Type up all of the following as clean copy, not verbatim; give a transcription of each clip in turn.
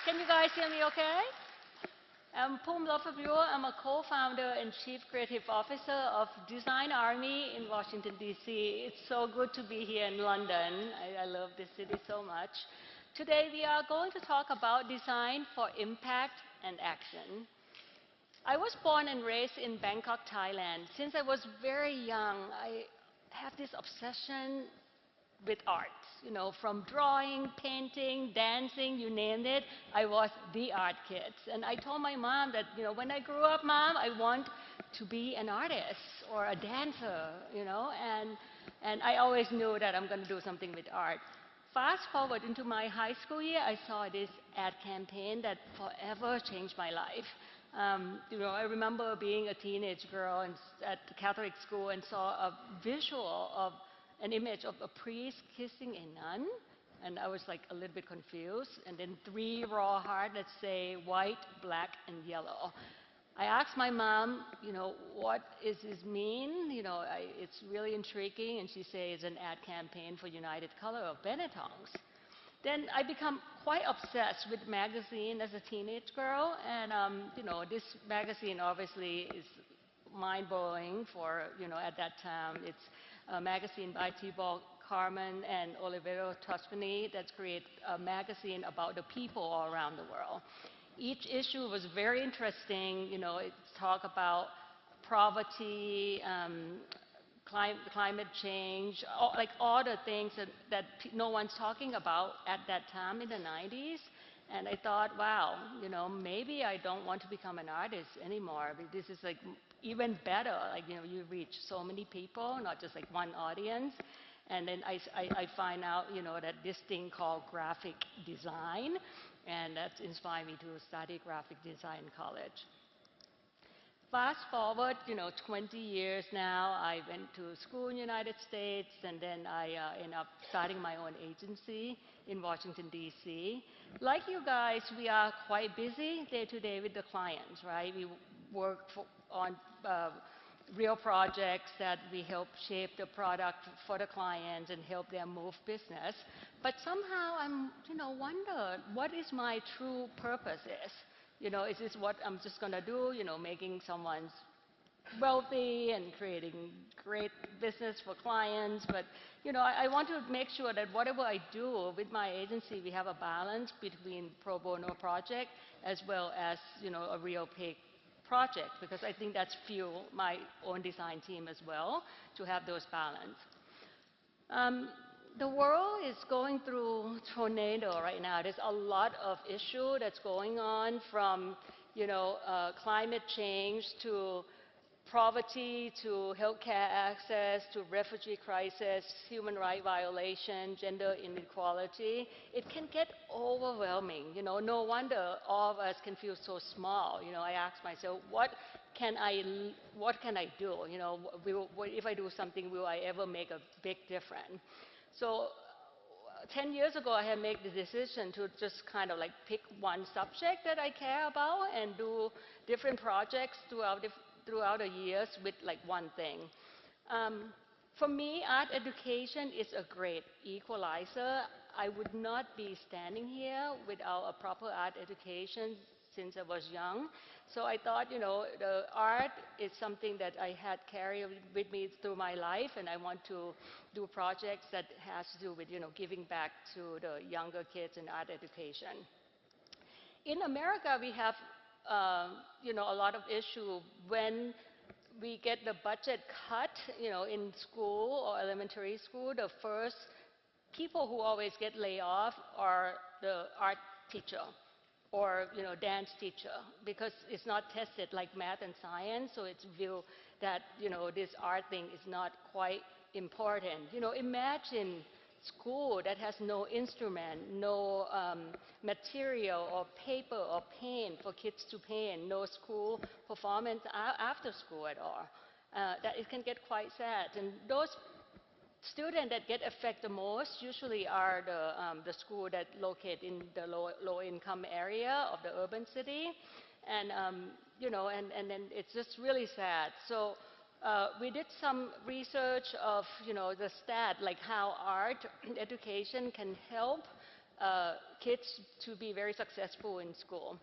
Can you guys hear me okay? I'm Pum Lefebure. I'm a co-founder and chief creative officer of Design Army in Washington, D.C. It's so good to be here in London. I love this city so much. Today we are going to talk about design for impact and action. I was born and raised in Bangkok, Thailand. Since I was very young, I have this obsession with art. You know, from drawing, painting, dancing, you name it, I was the art kid. And I told my mom that, when I grew up, Mom, I want to be an artist or a dancer, and I always knew that I'm going to do something with art. Fast forward into my high school year, I saw this ad campaign that forever changed my life. I remember being a teenage girl at the Catholic school and saw a visual of an image of a priest kissing a nun, and I was like a little bit confused, and then 3 raw hearts that say white, black, and yellow. I asked my mom, what does this mean? It's really intriguing, and she said it's an ad campaign for United Color of Benettong's. Then I become quite obsessed with magazine as a teenage girl, and this magazine obviously is mind-blowing for, at that time. It's a magazine by Thibaut Carmen and Oliverio Toscani that's created a magazine about the people all around the world. Each issue was very interesting. It talked about poverty, climate change, all the things that no one's talking about at that time in the 90s. And I thought, wow, maybe I don't want to become an artist anymore. This is like even better. You reach so many people, not just like one audience. And then I find out, that this thing called graphic design, and that's inspired me to study graphic design in college. Fast forward, 20 years now, I went to school in the United States, and then I ended up starting my own agency in Washington, D.C. Like you guys, we are quite busy day to day with the clients, right? We work on real projects that we help shape the product for the clients and help them move business. But somehow I'm, wonder what is my true purpose is. Is this what I'm just going to do, making someone's wealthy and creating great business for clients? But, I want to make sure that whatever I do with my agency, we have a balance between pro bono project as well as, a real paid project, because I think that's fuel my own design team as well, to have those balance. The world is going through tornado right now. There's a lot of issue that's going on, from climate change to poverty to healthcare access to refugee crisis, human rights violation, gender inequality. It can get overwhelming. No wonder all of us can feel so small. I ask myself, what can I do? If I do something, will I ever make a big difference? So 10 years ago, I had made the decision to just kind of like pick one subject that I care about and do different projects throughout the years with like one thing. For me, art education is a great equalizer. I would not be standing here without a proper art education since I was young. So I thought, the art is something that I had carried with me through my life, and I want to do projects that has to do with, giving back to the younger kids in art education. In America, we have, a lot of issue when we get the budget cut, in school or elementary school. The first people who always get laid off are the art teacher or dance teacher, because it's not tested like math and science, so it's viewed that this art thing is not quite important. Imagine school that has no instrument, no material or paper or paint for kids to paint, no school performance after school at all. That it can get quite sad. And those students that get affected the most usually are the school that locate in the low-income area of the urban city, and and then it's just really sad. So we did some research of the stat, like how art education can help kids to be very successful in school.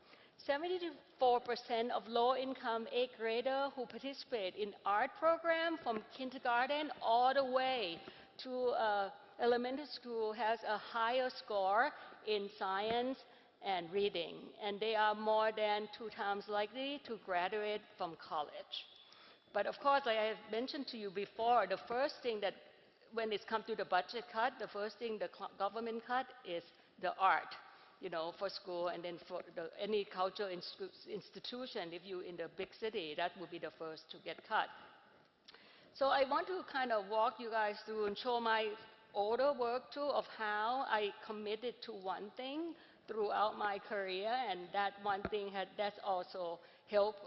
74% of low-income 8th grader who participate in art program from kindergarten all the way to elementary school has a higher score in science and reading, and they are more than 2 times likely to graduate from college. But of course, like I have mentioned to you before, the first thing that when it's come to the budget cut, the first thing the government cut is the art, for school, and then for any cultural institution, if you're in the big city, that would be the first to get cut. So I want to kind of walk you guys through and show my older work too of how I committed to one thing throughout my career, and that one thing that's also helped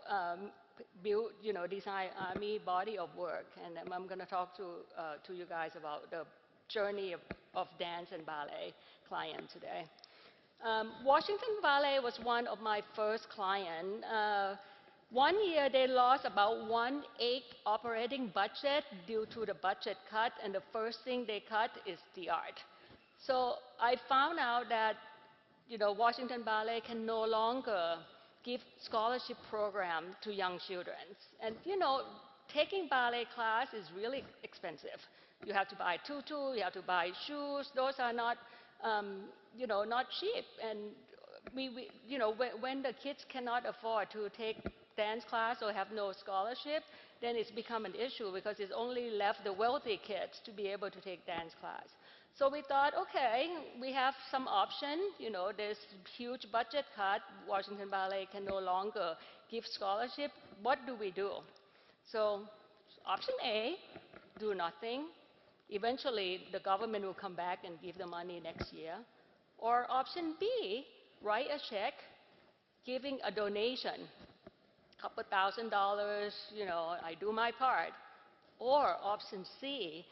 build, design Army body of work. And I'm going to talk to you guys about the journey of dance and ballet client today. Washington Ballet was one of my first clients. One year they lost about 1/8 operating budget due to the budget cut, and the first thing they cut is the art. So I found out that Washington Ballet can no longer give scholarship program to young children. And taking ballet class is really expensive. You have to buy tutu, you have to buy shoes. Those are not, not cheap. And when the kids cannot afford to take dance class or have no scholarship, then it's become an issue because it's only left the wealthy kids to be able to take dance class. So we thought, okay, we have some option. There's huge budget cut. Washington Ballet can no longer give scholarship. What do we do? So option A, do nothing. Eventually, the government will come back and give the money next year. Or option B, write a check, giving a donation, couple $1,000, I do my part. Or option C,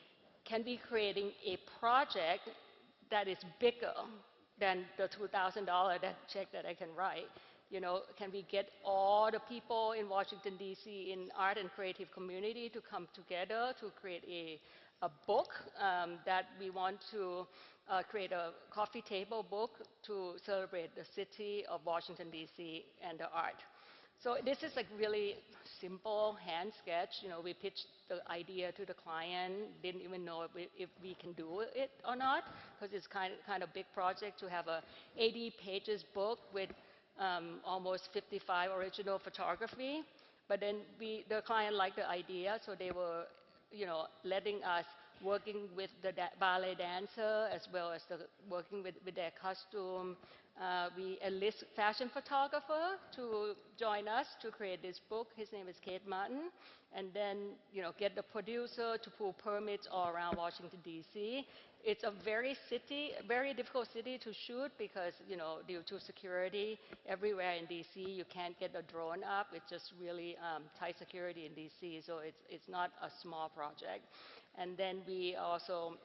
can be creating a project that is bigger than the $2,000 check that I can write. Can we get all the people in Washington, D.C. in art and creative community to come together to create a book that we want to create a coffee table book to celebrate the city of Washington, D.C. and the art. So this is like really simple hand sketch. We pitched the idea to the client, didn't even know if we can do it or not, because it's kind of big project to have a 80 pages book with almost 55 original photography. But then the client liked the idea, so they were, letting us working with the ballet dancer as well as working with their costume. We enlist fashion photographer to join us to create this book. His name is Kate Martin. And then, get the producer to pull permits all around Washington, D.C. It's a very difficult city to shoot because, due to security everywhere in D.C., you can't get a drone up. It's just really tight security in D.C., so it's not a small project. And then we also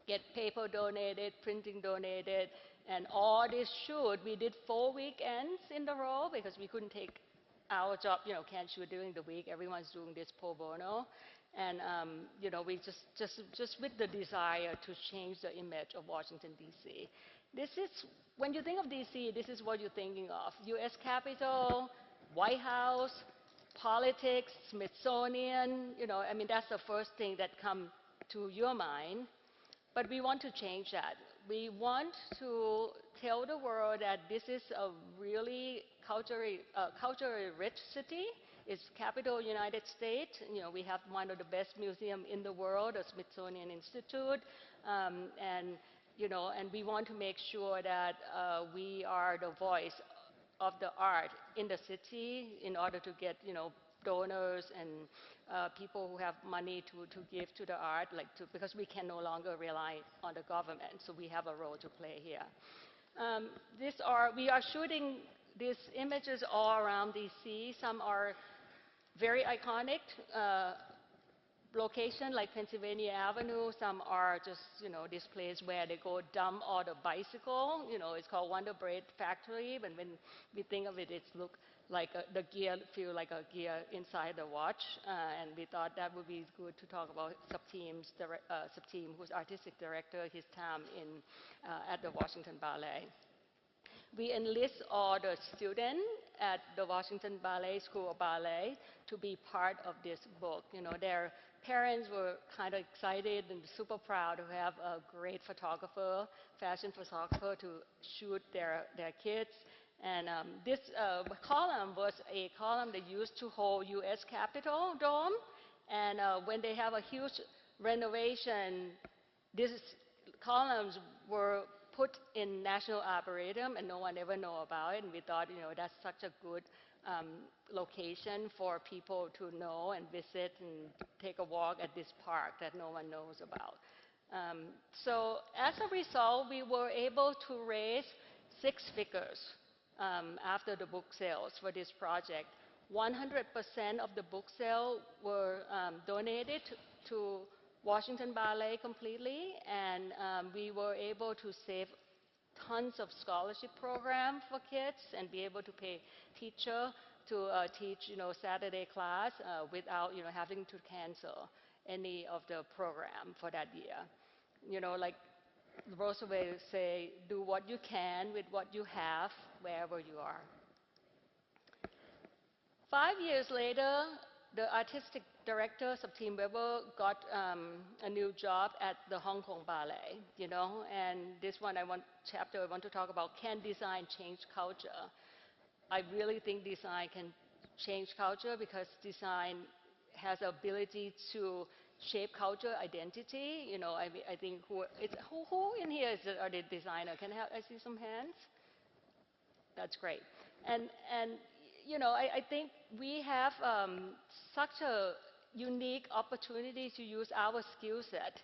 get paper donated, printing donated, and all this shoot. We did 4 weekends in a row because we couldn't take our job, can't shoot during the week. Everyone's doing this pro bono. And, we just with the desire to change the image of Washington, D.C. This is, when you think of D.C., this is what you're thinking of. U.S. Capitol, White House, politics, Smithsonian, that's the first thing that comes to your mind. But we want to change that. We want to tell the world that this is a really culturally rich city. It's capital United States. We have one of the best museums in the world, the Smithsonian Institute, and we want to make sure that we are the voice of the art in the city in order to get donors and people who have money to give to the art, because we can no longer rely on the government. So we have a role to play here. We are shooting these images all around D.C. Some are very iconic location like Pennsylvania Avenue. Some are just, this place where they go dump all the bicycle. It's called Wonder Bread Factory. But when we think of it, it looks the gear feel like a gear inside the watch, and we thought that would be good to talk about Subteam, who's artistic director, his time at the Washington Ballet. We enlist all the students at the Washington Ballet School of Ballet to be part of this book. You know, their parents were kind of excited and super proud to have a great photographer, fashion photographer, to shoot their kids. And this column was a column they used to hold U.S. Capitol Dome. And when they have a huge renovation, these columns were put in National Arboretum, and no one ever know about it. And we thought, you know, that's such a good location for people to know and visit and take a walk at this park that no one knows about. So as a result, we were able to raise 6 figures after the book sales for this project. 100% of the book sale were donated to Washington Ballet completely, and we were able to save tons of scholarship program for kids and be able to pay teacher to teach, you know, Saturday class without, you know, having to cancel any of the program for that year. You know, like Roosevelt say, do what you can with what you have wherever you are. 5 years later, the artistic director, Subteam Weber, got a new job at the Hong Kong Ballet, you know, and this one I want to talk about, can design change culture? I really think design can change culture because design has the ability to shape culture, identity. You know, I think who in here are the designer? I see some hands? That's great. And you know, I think we have such a unique opportunity to use our skill set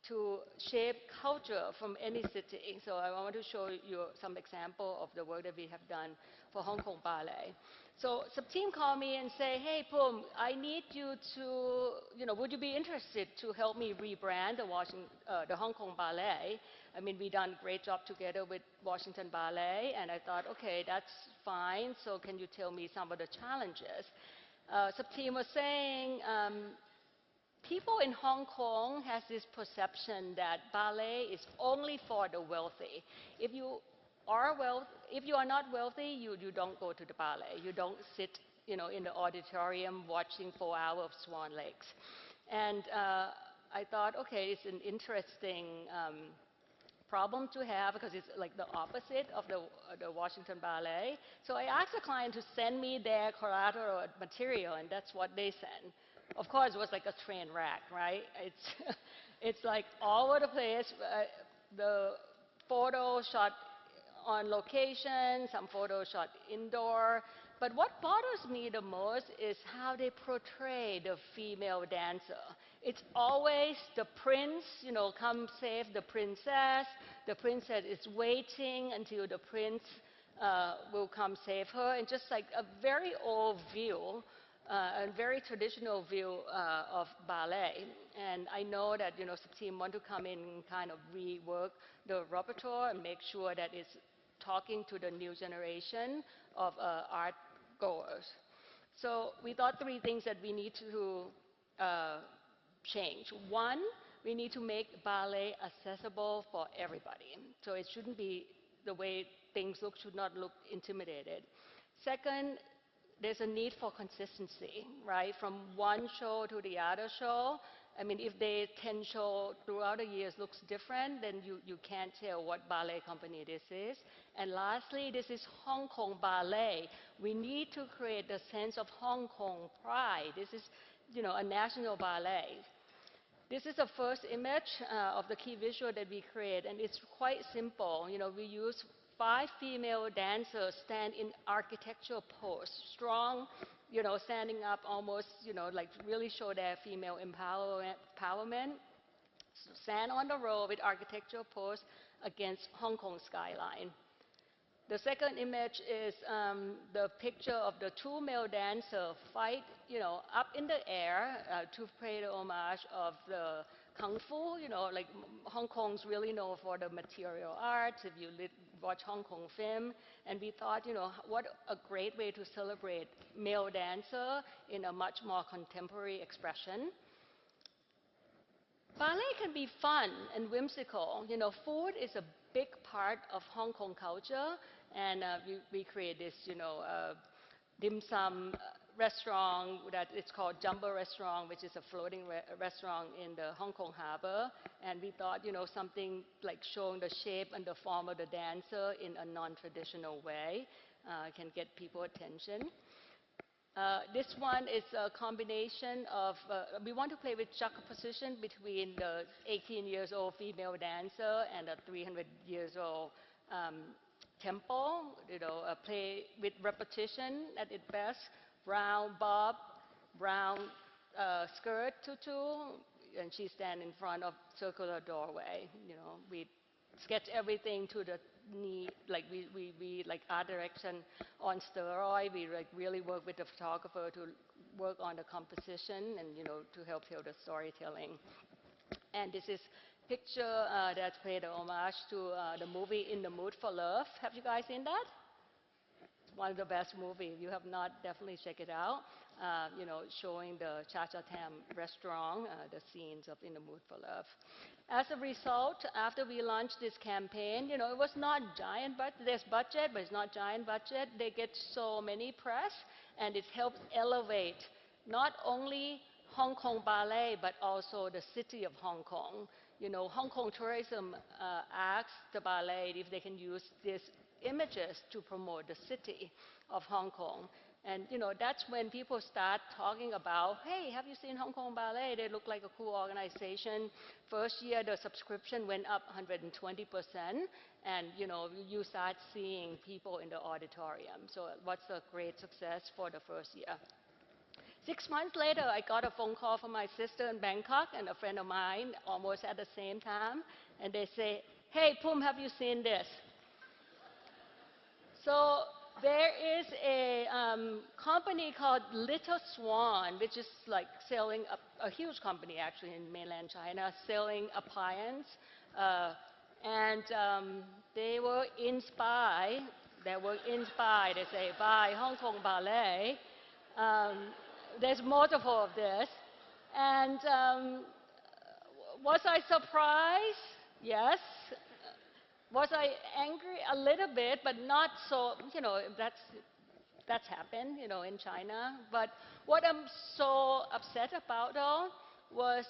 to shape culture from any city. So I want to show you some example of the work that we have done for Hong Kong Ballet. So Subteam called me and say, hey, Pum, I need you to, you know, would you be interested to help me rebrand the Hong Kong Ballet? I mean, we done a great job together with Washington Ballet, and I thought, okay, that's fine. So can you tell me some of the challenges? Subteam was saying, people in Hong Kong has this perception that ballet is only for the wealthy. If you are not wealthy, you don't go to the ballet. You don't sit, you know, in the auditorium watching 4 hours of swan lakes. And I thought, okay, it's an interesting problem to have because it's like the opposite of the Washington Ballet. So I asked the client to send me their collateral material, and that's what they sent. Of course, it was like a train wreck, right? It's like all over the place. The photo shot on location, some photos shot indoor. But what bothers me the most is how they portray the female dancer. It's always the prince, you know, come save the princess. The princess is waiting until the prince will come save her. And just like a very old view, a very traditional view of ballet. And I know that, you know, Subteam want to come in and kind of rework the repertoire and make sure that it's talking to the new generation of art goers. So we thought 3 things that we need to change. 1, we need to make ballet accessible for everybody. So it shouldn't be the way things look, should not look intimidated. Second, there's a need for consistency, right? From one show to the other show. I mean, if the 10 show throughout the years looks different, then you can't tell what ballet company this is. And lastly, this is Hong Kong Ballet. We need to create the sense of Hong Kong pride. This is, you know, a national ballet. This is the first image of the key visual that we create, and it's quite simple. You know, we use 5 female dancers stand in architectural pose, strong, you know, standing up almost, you know, like really show their female empowerment. So stand on the road with architectural pose against Hong Kong skyline. The second image is the picture of the 2 male dancers fight, you know, up in the air to pay the homage of the kung fu, like Hong Kong's really known for the material arts, if you watch Hong Kong film, and we thought, what a great way to celebrate male dancer in a much more contemporary expression. Ballet can be fun and whimsical. Food is a big part of Hong Kong culture, and we create this, dim sum restaurant that it's called Jumbo Restaurant, which is a floating restaurant in the Hong Kong harbor. And we thought, something like showing the shape and the form of the dancer in a non-traditional way can get people attention. This one is a combination of, we want to play with juxtaposition between the 18 years old female dancer and a 300 years old tempo, play with repetition at its best, brown bob, brown skirt tutu, and she stands in front of circular doorway. We sketch everything to the knee, like we like art direction on steroid. We like really work with the photographer to work on the composition and to help tell the storytelling. And this is picture that paid homage to the movie In the Mood for Love. Have you guys seen that? It's one of the best movies. If you have not, definitely check it out. Showing the Cha-Cha-Tam restaurant, the scenes of In the Mood for Love. As a result, after we launched this campaign, it was not giant, but there's budget, but it's not giant budget. They get so many press, and it helps elevate not only Hong Kong Ballet, but also the city of Hong Kong. Hong Kong tourism asked the ballet if they can use these images to promote the city of Hong Kong. And, that's when people start talking about, hey, have you seen Hong Kong Ballet? They look like a cool organization. First year, the subscription went up 120%. And, you start seeing people in the auditorium. So what's a great success for the first year? 6 months later, I got a phone call from my sister in Bangkok and a friend of mine almost at the same time. And they say, hey, Pum, have you seen this? So there is a company called Little Swan, which is like selling a huge company actually in mainland China, selling appliance. And they were inspired, they say, by Hong Kong Ballet. There's multiple of this. And was I surprised? Yes. Was I angry? A little bit, but not so, that's happened, in China. But what I'm so upset about, though, was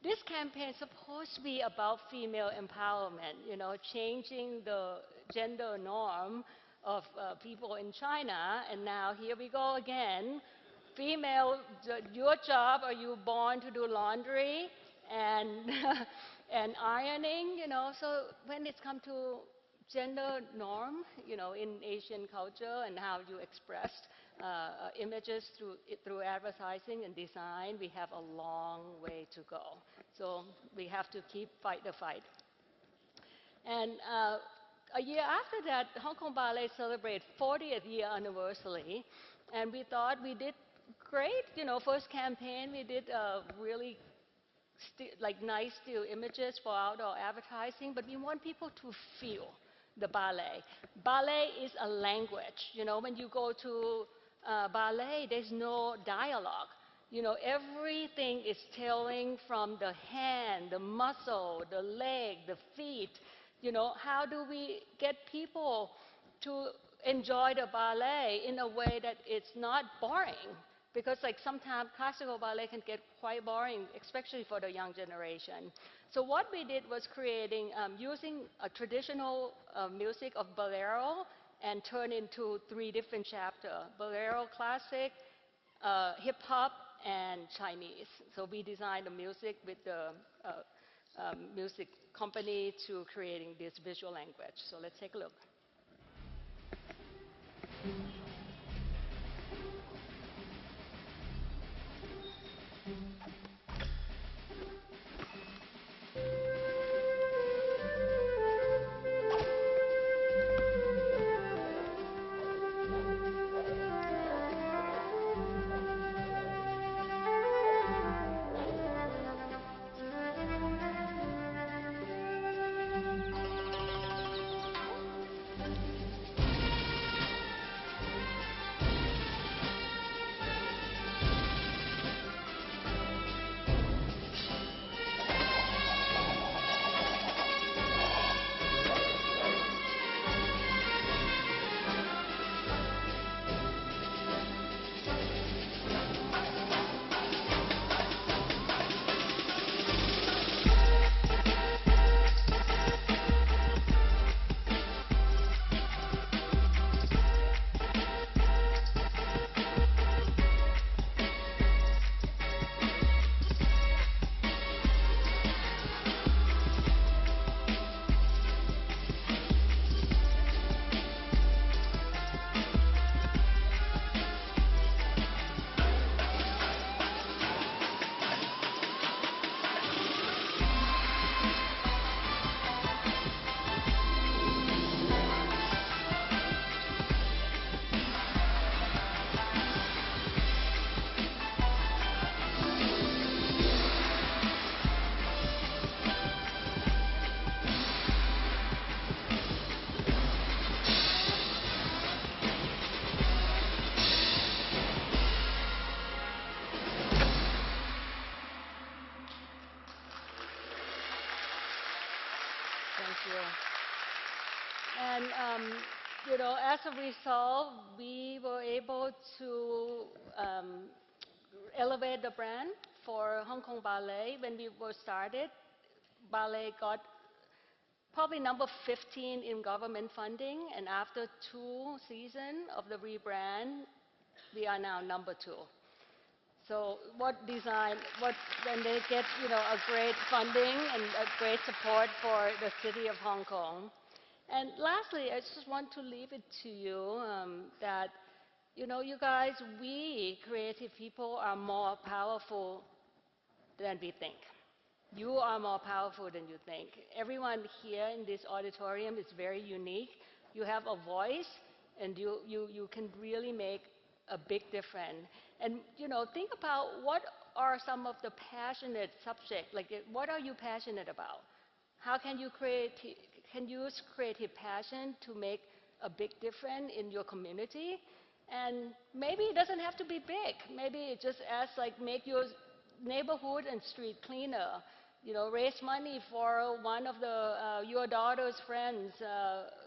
this campaign is supposed to be about female empowerment, changing the gender norm of people in China. And now here we go again. Female, your job, are you born to do laundry and and ironing, so when it's come to gender norm, in Asian culture and how you express images through advertising and design, we have a long way to go. So we have to fight the fight. And a year after that, Hong Kong Ballet celebrated 40th year anniversary, and we thought we did great. First campaign, we did really nice still images for outdoor advertising, but we want people to feel the ballet. Ballet is a language. When you go to ballet, there's no dialogue. Everything is telling from the hand, the muscle, the leg, the feet. How do we get people to enjoy the ballet in a way that it's not boring? Because sometimes classical ballet can get quite boring, especially for the young generation. So what we did was using a traditional music of bolero and turn into 3 different chapters: bolero classic, hip hop, and Chinese. So we designed the music with the music company to creating this visual language. So let's take a look. And, as a result, we were able to elevate the brand for Hong Kong Ballet. When we were started, ballet got probably number 15 in government funding, and after 2 seasons of the rebrand, we are now number 2. So when they get, a great funding and a great support for the city of Hong Kong. And lastly, I just want to leave it to you that, you guys, we creative people are more powerful than we think. You are more powerful than you think. Everyone here in this auditorium is very unique. You have a voice, and you can really make a big difference. And, think about what are some of the passionate subjects, like what are you passionate about? How can you use creative passion to make a big difference in your community? And maybe it doesn't have to be big. Maybe it just as like make your neighborhood and street cleaner. Raise money for one of your daughter's friends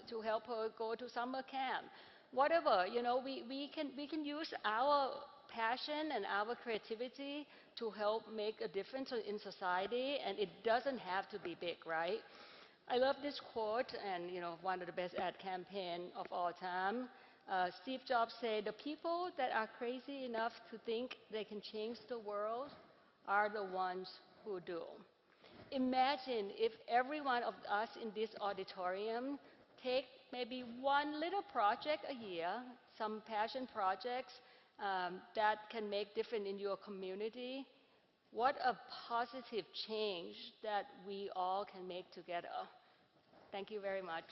to help her go to summer camp. Whatever, we can use our passion and our creativity to help make a difference in society, and it doesn't have to be big, right? I love this quote, and one of the best ad campaign of all time. Steve Jobs said, "The people that are crazy enough to think they can change the world are the ones who do." Imagine if every one of us in this auditorium take maybe one little project a year, some passion projects that can make difference in your community. What a positive change that we all can make together. Thank you very much.